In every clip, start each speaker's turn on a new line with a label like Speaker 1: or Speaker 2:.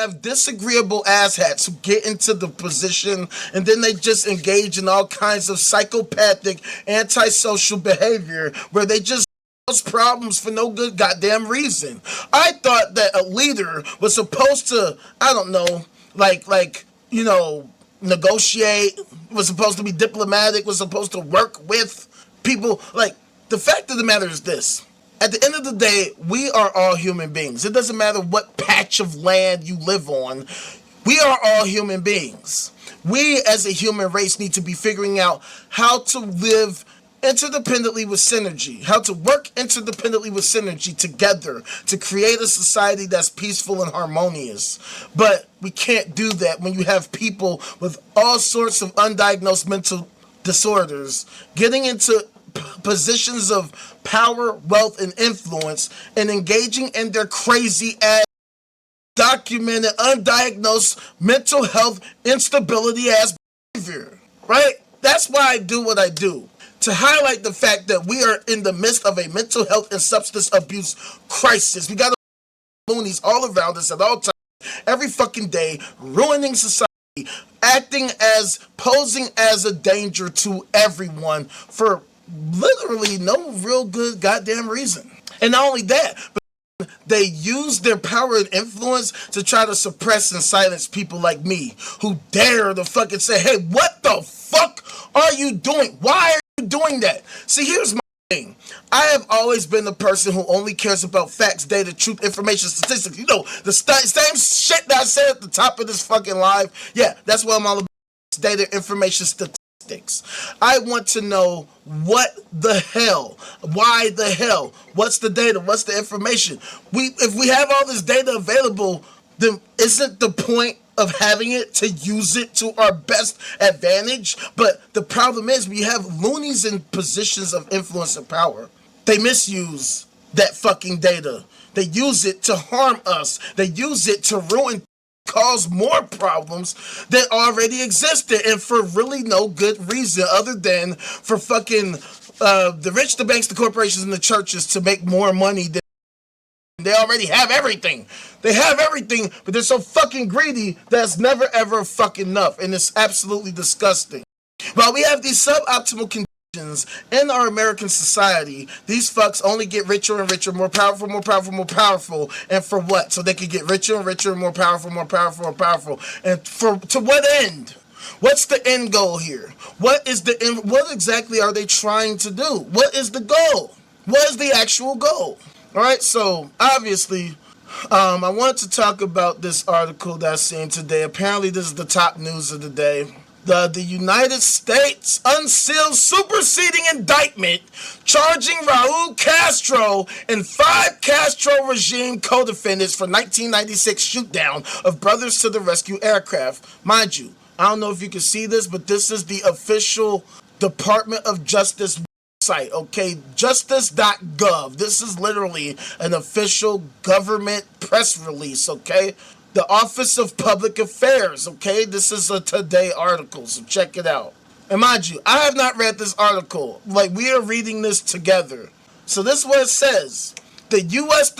Speaker 1: have disagreeable asshats who get into the position and then they just engage in all kinds of psychopathic, antisocial behavior where they just cause problems for no good goddamn reason. I thought that a leader was supposed to, I don't know, you know, negotiate, was supposed to be diplomatic, was supposed to work with people. Like, the fact of the matter is this. At the end of the day, we are all human beings. It doesn't matter what patch of land you live on. We are all human beings. We as a human race need to be figuring out how to live interdependently with synergy, how to work interdependently with synergy together to create a society that's peaceful and harmonious. But we can't do that when you have people with all sorts of undiagnosed mental disorders getting into positions of power, wealth, and influence and engaging in their crazy ass, documented, undiagnosed mental health instability ass behavior, right? That's why I do what I do. To highlight the fact that we are in the midst of a mental health and substance abuse crisis. We got loonies all around us at all times, every fucking day, ruining society, posing as a danger to everyone for literally no real good goddamn reason. And not only that, but they use their power and influence to try to suppress and silence people like me who dare to fucking say, hey, what the fuck are you doing? Why are you doing that? See, here's my thing. I have always been the person who only cares about facts, data, truth, information, statistics. You know, the same shit that I said at the top of this fucking live. Yeah, that's what I'm all about. Data, information, statistics. I want to know what the hell, why the hell, what's the data, what's the information. If we have all this data available, then isn't the point of having it to use it to our best advantage? But the problem is we have loonies in positions of influence and power. They misuse that fucking data. They use it to harm us. They use it to ruin, cause more problems that already existed, and for really no good reason other than for fucking the rich, the banks, the corporations, and the churches to make more money than they already have everything. They have everything, but they're so fucking greedy that's never ever fucking enough, and it's absolutely disgusting. While we have these suboptimal conditions in our American society, these fucks only get richer and richer, more powerful, more powerful, more powerful. And for what? So they can get richer and richer and more powerful, more powerful, more powerful. And to what end? What's the end goal here? What exactly are they trying to do? What is the goal? What is the actual goal? All right, so obviously, I wanted to talk about this article that I seen today. Apparently, this is the top news of the day. The United States unsealed superseding indictment charging Raul Castro and 5 Castro regime co-defendants for 1996 shootdown of Brothers to the Rescue aircraft. Mind you, I don't know if you can see this, but this is the official Department of Justice site, okay? Justice.gov. This is literally an official government press release, okay? The Office of Public Affairs, okay? This is a Today article, so check it out. And mind you, I have not read this article. Like, we are reading this together. So this is what it says. The U.S.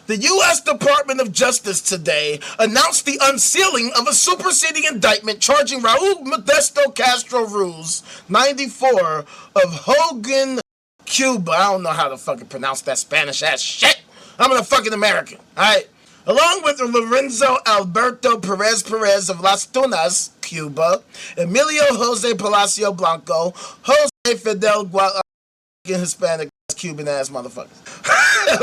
Speaker 1: The U.S. Department of Justice today announced the unsealing of a superseding indictment charging Raul Modesto Castro Ruz, 94, of Hogan, Cuba. I don't know how to fucking pronounce that Spanish-ass shit. I'm a fucking American, alright? Along with Lorenzo Alberto Perez of Las Tunas, Cuba, Emilio Jose Palacio Blanco, Jose Fidel Hispanic Cuban ass motherfuckers,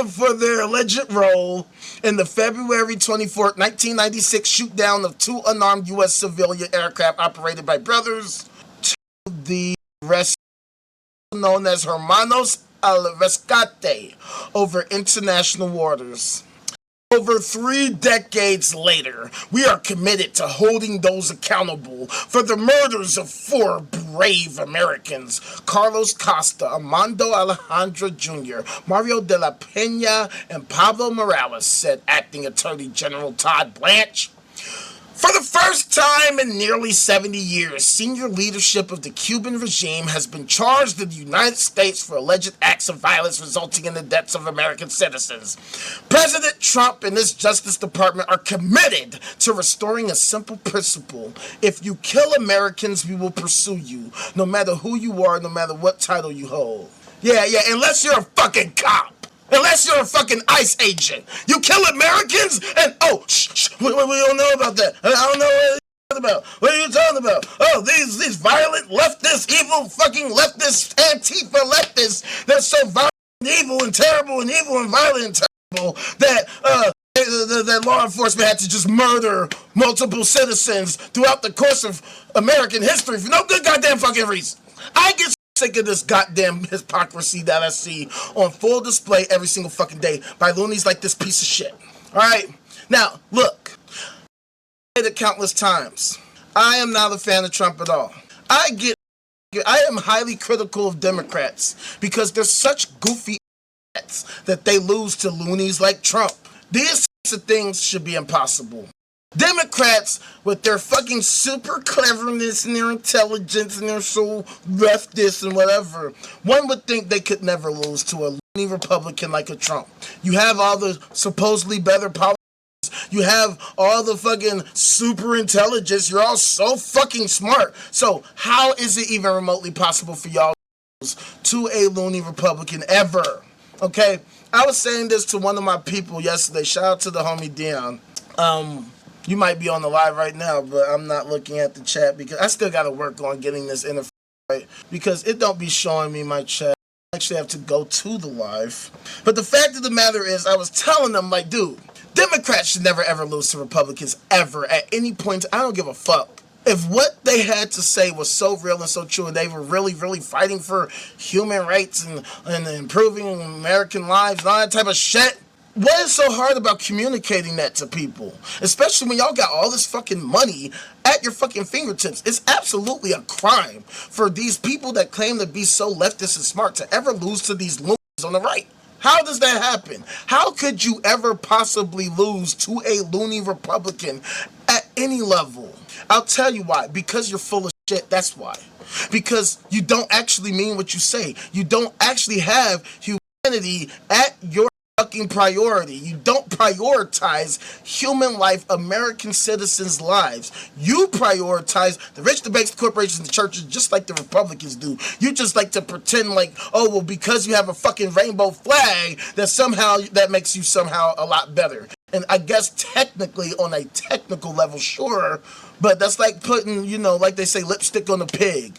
Speaker 1: for their alleged role in the February 24th, 1996 shootdown of 2 unarmed U.S. civilian aircraft operated by brothers to the rescue, known as Hermanos al Rescate, over international waters. Over 3 decades later, we are committed to holding those accountable for the murders of 4 brave Americans: Carlos Costa, Armando Alejandro Jr., Mario de la Peña, and Pablo Morales, said Acting Attorney General Todd Blanche. For the first time in nearly 70 years, senior leadership of the Cuban regime has been charged in the United States for alleged acts of violence resulting in the deaths of American citizens. President Trump and his Justice Department are committed to restoring a simple principle. If you kill Americans, we will pursue you, no matter who you are, no matter what title you hold. Yeah, unless you're a fucking cop. Unless you're a fucking ICE agent. You kill Americans and, we don't know about that. I don't know what you're talking about. What are you talking about? Oh, these violent leftists, evil fucking leftists, Antifa leftists, they're so violent and evil and terrible and evil and violent and terrible that, that law enforcement had to just murder multiple citizens throughout the course of American history for no good goddamn fucking reason. I get sick of this goddamn hypocrisy that I see on full display every single fucking day by loonies like this piece of shit. Alright? Now, look. I've said it countless times. I am not a fan of Trump at all. I am highly critical of Democrats because they're such goofy that they lose to loonies like Trump. These types of things should be impossible. Democrats, with their fucking super cleverness and their intelligence and their so leftist and whatever, one would think they could never lose to a loony Republican like a Trump. You have all the supposedly better policies. You have all the fucking super intelligence. You're all so fucking smart. So how is it even remotely possible for y'all to lose to a loony Republican ever? Okay? I was saying this to one of my people yesterday. Shout out to the homie Dion. You might be on the live right now, but I'm not looking at the chat because I still got to work on getting this interface right because it don't be showing me my chat. I actually have to go to the live. But the fact of the matter is, I was telling them, like, dude, Democrats should never ever lose to Republicans ever at any point. I don't give a fuck. If what they had to say was so real and so true and they were really, really fighting for human rights and improving American lives and all that type of shit, what is so hard about communicating that to people? Especially when y'all got all this fucking money at your fucking fingertips. It's absolutely a crime for these people that claim to be so leftist and smart to ever lose to these loonies on the right. How does that happen? How could you ever possibly lose to a loony Republican at any level? I'll tell you why. Because you're full of shit, that's why. Because you don't actually mean what you say. You don't actually have humanity at your fucking priority. You don't prioritize human life, American citizens' lives. You prioritize the rich, the banks, the corporations, the churches, just like the Republicans do. You just like to pretend like, oh, well, because you have a fucking rainbow flag, that somehow that makes you somehow a lot better. And I guess technically, on a technical level, sure, but that's like putting, like they say, lipstick on a pig.